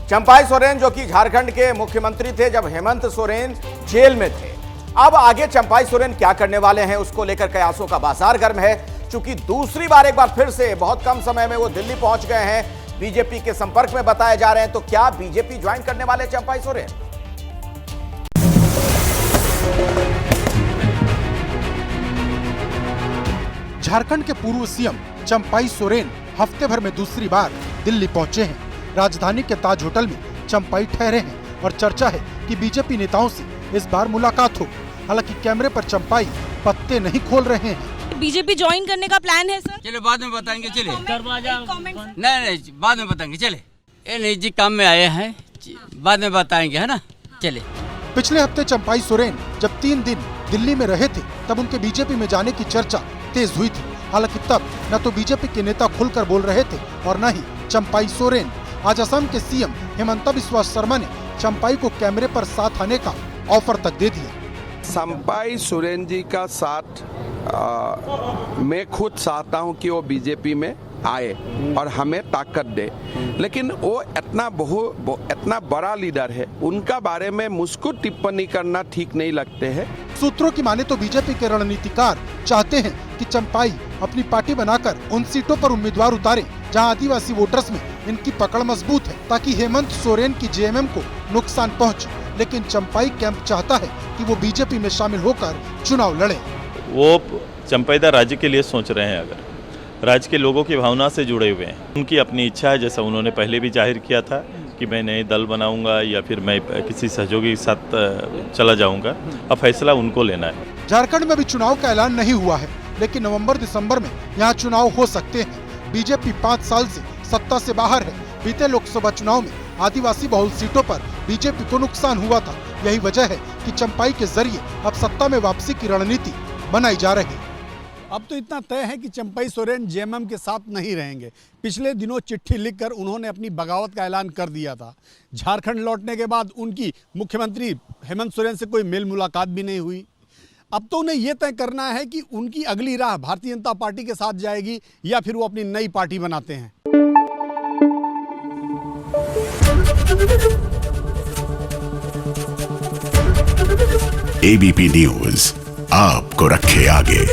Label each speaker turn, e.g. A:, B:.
A: चंपाई सोरेन जो कि झारखंड के मुख्यमंत्री थे जब हेमंत सोरेन जेल में थे, अब आगे चंपाई सोरेन क्या करने वाले हैं उसको लेकर कयासों का बाजार गर्म है। चूंकि दूसरी बार एक बार फिर से बहुत कम समय में वो दिल्ली पहुंच गए हैं, बीजेपी के संपर्क में बताए जा रहे हैं, तो क्या बीजेपी ज्वाइन करने वाले चंपाई सोरेन?
B: झारखंड के पूर्व सीएम चंपाई सोरेन हफ्ते भर में दूसरी बार दिल्ली पहुंचे हैं। राजधानी के ताज होटल में चंपाई ठहरे हैं और चर्चा है कि बीजेपी नेताओं से इस बार मुलाकात हो। हालांकि कैमरे पर चंपाई पत्ते नहीं खोल रहे हैं।
C: बीजेपी ज्वाइन करने का प्लान है सर?
D: चलो बाद में बताएंगे। चले नहीं बाद में बताएंगे। चले ये नहीं जी, काम में आए हैं, बाद में बताएंगे, है ना। चले।
B: पिछले हफ्ते चंपाई सोरेन जब 3 दिन दिल्ली में रहे थे तब उनके बीजेपी में जाने की चर्चा तेज हुई थी। हालांकि तब न तो बीजेपी के नेता खुलकर बोल रहे थे और न ही चंपाई सोरेन। आज असम के सीएम हिमंता बिस्वा शर्मा ने चंपाई को कैमरे पर साथ आने का ऑफर तक दे दिया।
E: चंपाई सोरेन जी का साथ मैं खुद चाहता हूं कि वो बीजेपी में आए और हमें ताकत दे, लेकिन वो इतना बड़ा लीडर है, उनका बारे में मुझको टिप्पणी करना ठीक नहीं लगते हैं।
B: सूत्रों की माने तो बीजेपी के रणनीतिकार चाहते हैं कि चंपाई अपनी पार्टी बनाकर उन सीटों पर उम्मीदवार उतारे जहां आदिवासी वोटर्स में इनकी पकड़ मजबूत है, ताकि हेमंत सोरेन की जेएमएम को नुकसान पहुंचे। लेकिन चंपाई कैंप चाहता है कि वो बीजेपी में शामिल होकर चुनाव लड़े।
F: वो चंपाईदा राज्य के लिए सोच रहे हैं, अगर राज्य के लोगों की भावना से जुड़े हुए हैं। उनकी अपनी इच्छा है, जैसा उन्होंने पहले भी जाहिर किया था कि मैं नए दल बनाऊंगा या फिर मैं किसी सहयोगी के साथ चला जाऊंगा। अब फैसला उनको लेना है।
B: झारखंड में भी चुनाव का ऐलान नहीं हुआ है, लेकिन नवंबर-दिसंबर में यहाँ चुनाव हो सकते हैं। बीजेपी 5 साल से सत्ता से बाहर है। बीते लोकसभा चुनाव में आदिवासी बहुल सीटों पर बीजेपी को नुकसान हुआ था। यही वजह है कि चंपाई के जरिए अब सत्ता में वापसी की रणनीति बनाई जा रही है।
G: अब तो इतना तय है कि चंपाई सोरेन जेएमएम के साथ नहीं रहेंगे। पिछले दिनों चिट्ठी लिखकर उन्होंने अपनी बगावत का ऐलान कर दिया था। झारखंड लौटने के बाद उनकी मुख्यमंत्री हेमंत सोरेन से कोई मेल मुलाकात भी नहीं हुई। अब तो उन्हें यह तय करना है कि उनकी अगली राह भारतीय जनता पार्टी के साथ जाएगी या फिर वो अपनी नई पार्टी बनाते हैं।
H: एबीपी न्यूज़ आपको रखे आगे।